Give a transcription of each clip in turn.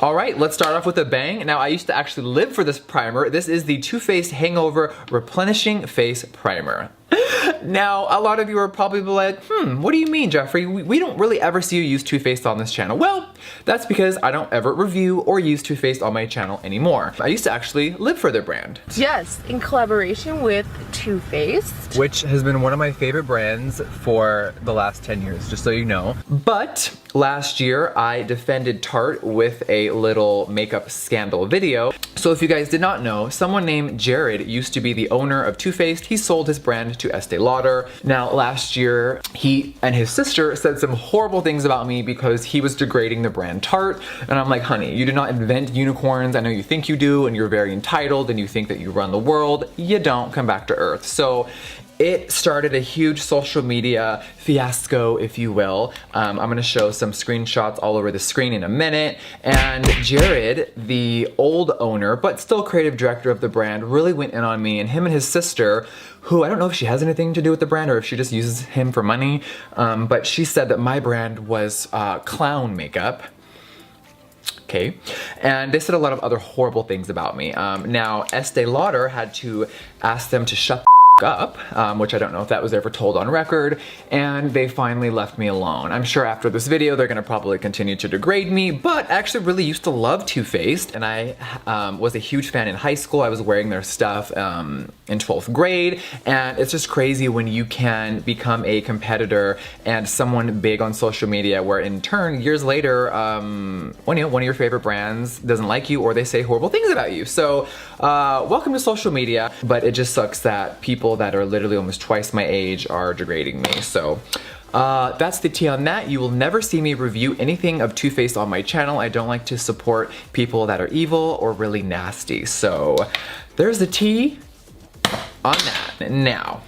All right, let's start off with a bang. Now, I used to actually live for this primer. This is the Too Faced Hangover Replenishing Face Primer. Now, a lot of you are probably like, what do you mean, Jeffree? We don't really ever see you use Too Faced on this channel. Well, that's because I don't ever review or use Too Faced on my channel anymore. I used to actually live for their brand. Yes, in collaboration with Too Faced, which has been one of my favorite brands for the last 10 years, just so you know. But last year, I defended Tarte with a little makeup scandal video. So if you guys did not know, someone named Jared used to be the owner of Too Faced. He sold his brand to Estee Lauder. Now, last year, he and his sister said some horrible things about me because he was degrading the brand Tarte. And I'm like, honey, you did not invent unicorns. I know you think you do, and you're very entitled, and you think that you run the world. You don't. Come back to earth. So it started a huge social media fiasco, if you will. I'm gonna show some screenshots all over the screen in a minute. And Jared, the old owner, but still creative director of the brand, really went in on me, and him and his sister, who I don't know if she has anything to do with the brand or if she just uses him for money, but she said that my brand was clown makeup. Okay. And they said a lot of other horrible things about me. Now, Estee Lauder had to ask them to shut the up, which I don't know if that was ever told on record, and they finally left me alone. I'm sure after this video they're gonna probably continue to degrade me, but I actually really used to love Too Faced, and I was a huge fan in high school. I was wearing their stuff in 12th grade, and it's just crazy when you can become a competitor and someone big on social media, where in turn, years later, one of your favorite brands doesn't like you or they say horrible things about you. So welcome to social media, but it just sucks that people that are literally almost twice my age are degrading me. So that's the tea on that. You will never see me review anything of Too Faced on my channel. I don't like to support people that are evil or really nasty. So there's the tea on that. Now,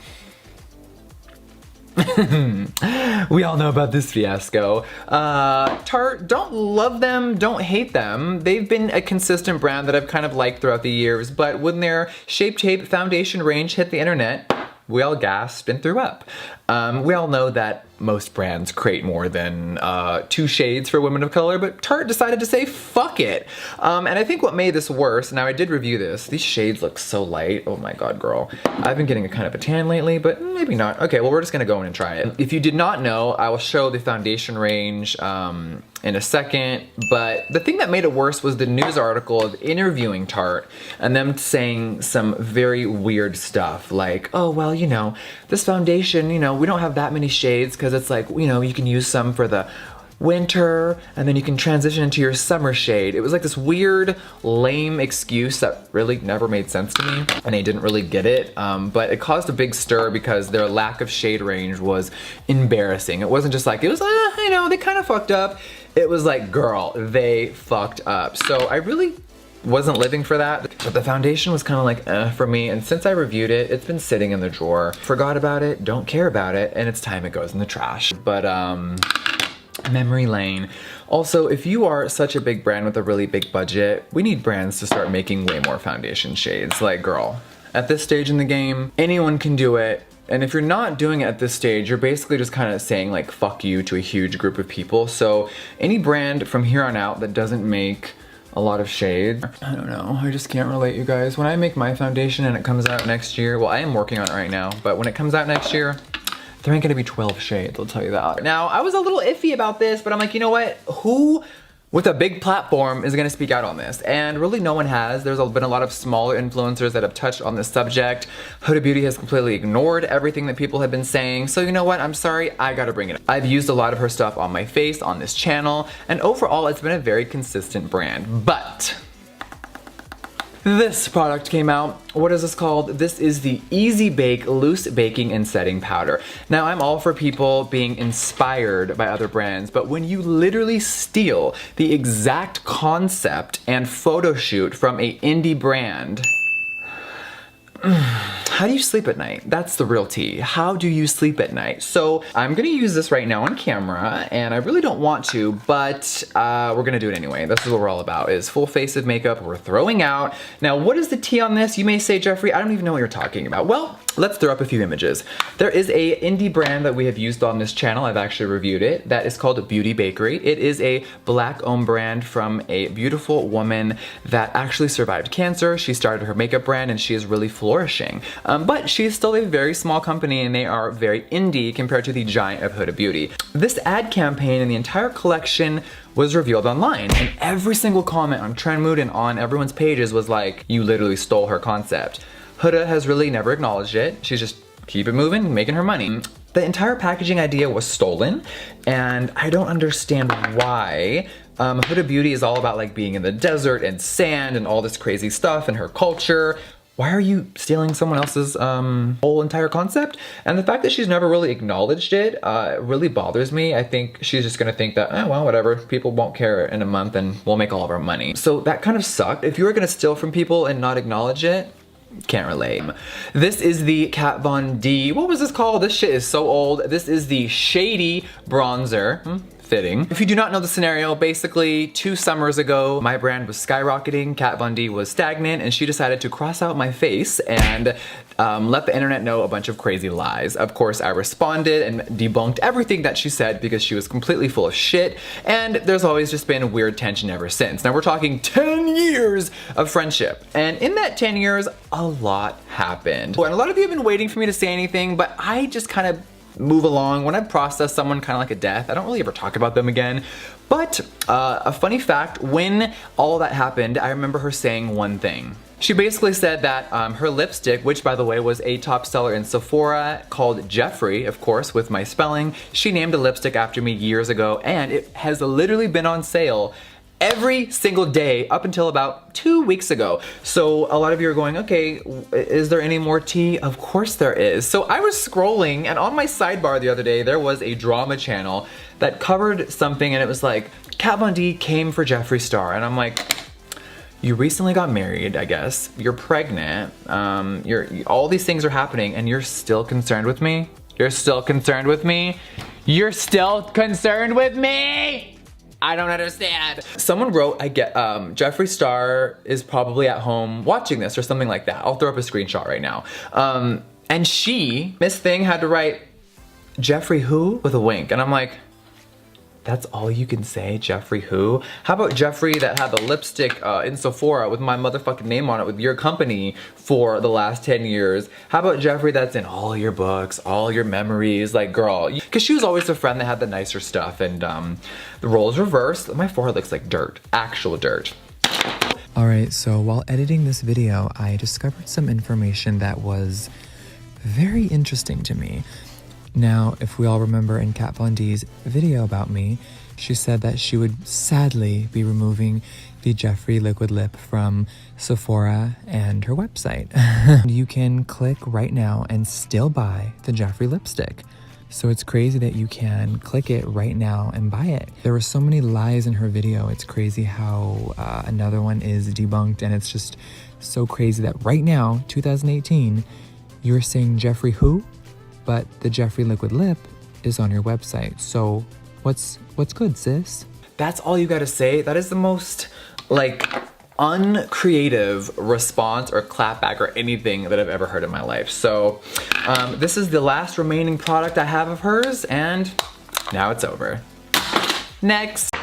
we all know about this fiasco. Tarte, don't love them, don't hate them. They've been a consistent brand that I've kind of liked throughout the years, but when their Shape Tape foundation range hit the internet, we all gasped and threw up. We all know that most brands create more than 2 shades for women of color, but Tarte decided to say fuck it. And I think what made this worse, now I did review this, these shades look so light. Oh my god, girl. I've been getting a kind of a tan lately, but maybe not. Okay, well, we're just gonna go in and try it. If you did not know, I will show the foundation range in a second, but the thing that made it worse was the news article of interviewing Tarte and them saying some very weird stuff like, oh, well, you know, this foundation, you know, we don't have that many shades because it's like, you know, you can use some for the winter and then you can transition into your summer shade. It was like this weird, lame excuse that really never made sense to me, and they didn't really get it, but it caused a big stir because their lack of shade range was embarrassing. It wasn't just like, it was, you know, they kind of fucked up. It was like, girl, they fucked up. So I really wasn't living for that, but the foundation was kind of like for me, and since I reviewed it, it's been sitting in the drawer. Forgot about it, don't care about it, and it's time it goes in the trash. But memory lane. Also, if you are such a big brand with a really big budget, we need brands to start making way more foundation shades. Like, girl, at this stage in the game, anyone can do it. And if you're not doing it at this stage, you're basically just kind of saying like fuck you to a huge group of people. So any brand from here on out that doesn't make a lot of shades, I don't know, I just can't relate, you guys. When I make my foundation and it comes out next year, well, I am working on it right now, but when it comes out next year, there ain't gonna be 12 shades, I'll tell you that. Now, I was a little iffy about this, but I'm like, you know what? Who with a big platform is gonna speak out on this? And really no one has. There's been a lot of smaller influencers that have touched on this subject. Huda Beauty has completely ignored everything that people have been saying. So you know what? I'm sorry, I gotta bring it up. I've used a lot of her stuff on my face, on this channel, and overall it's been a very consistent brand. But this product came out. What is this called? This is the Easy Bake Loose Baking and Setting Powder. Now, I'm all for people being inspired by other brands, but when you literally steal the exact concept and photo shoot from a indie brand, how do you sleep at night? That's the real tea. How do you sleep at night? So I'm gonna use this right now on camera, and I really don't want to, but we're gonna do it anyway. This is what we're all about, is full face of makeup we're throwing out. Now, what is the tea on this? You may say, Jeffree, I don't even know what you're talking about. Well, let's throw up a few images. There is a indie brand that we have used on this channel. I've actually reviewed it. That is called Beauty Bakery. It is a black-owned brand from a beautiful woman that actually survived cancer. She started her makeup brand and she is really flourishing. But she's still a very small company and they are very indie compared to the giant of Huda Beauty. This ad campaign and the entire collection was revealed online, and every single comment on Trendmood and on everyone's pages was like, you literally stole her concept. Huda has really never acknowledged it. She's just keep it moving, making her money. The entire packaging idea was stolen, and I don't understand why. Huda Beauty is all about like being in the desert and sand and all this crazy stuff and her culture. Why are you stealing someone else's whole entire concept? And the fact that she's never really acknowledged it really bothers me. I think she's just gonna think that, oh, well, whatever, people won't care in a month and we'll make all of our money. So that kind of sucked. If you were gonna steal from people and not acknowledge it, can't relate. This is the Kat Von D, what was this called? This shit is so old. This is the Shady Bronzer. Fitting. If you do not know the scenario, basically 2 summers ago, my brand was skyrocketing, Kat Von D was stagnant, and she decided to cross out my face and let the internet know a bunch of crazy lies. Of course, I responded and debunked everything that she said because she was completely full of shit, and there's always just been weird tension ever since. Now we're talking 10 years of friendship, and in that 10 years, a lot happened. And a lot of you have been waiting for me to say anything, but I just kind of move along. When I process someone kind of like a death, I don't really ever talk about them again. But a funny fact, when all that happened, I remember her saying one thing. She basically said that her lipstick, which by the way was a top seller in Sephora, called Jeffree, of course, with my spelling, she named a lipstick after me years ago, and it has literally been on sale every single day up until about 2 weeks ago. So a lot of you are going, okay, is there any more tea? Of course there is. So I was scrolling, and on my sidebar the other day, there was a drama channel that covered something, and it was like, Kat Von D came for Jeffree Star. And I'm like, you recently got married, I guess. You're pregnant. All these things are happening, and you're still concerned with me? You're still concerned with me? You're still concerned with me? I don't understand. Someone wrote, Jeffree Star is probably at home watching this or something like that. I'll throw up a screenshot right now. And Miss Thing had to write, Jeffree who? With a wink. And I'm like, that's all you can say, Jeffree who? How about Jeffree that had the lipstick in Sephora with my motherfucking name on it with your company for the last 10 years? How about Jeffree that's in all your books, all your memories? Like, girl, because she was always the friend that had the nicer stuff, and the roles reversed. My forehead looks like dirt, actual dirt. Alright, so while editing this video, I discovered some information that was very interesting to me. Now, if we all remember in Kat Von D's video about me, she said that she would sadly be removing the Jeffree liquid lip from Sephora and her website. You can click right now and still buy the Jeffree lipstick. So it's crazy that you can click it right now and buy it. There were so many lies in her video. It's crazy how another one is debunked, and it's just so crazy that right now, 2018, you're saying Jeffree who? But the Jeffree liquid lip is on your website. So what's good, sis? That's all you gotta say? That is the most, like, uncreative response or clapback or anything that I've ever heard in my life. So this is the last remaining product I have of hers, and now it's over. Next.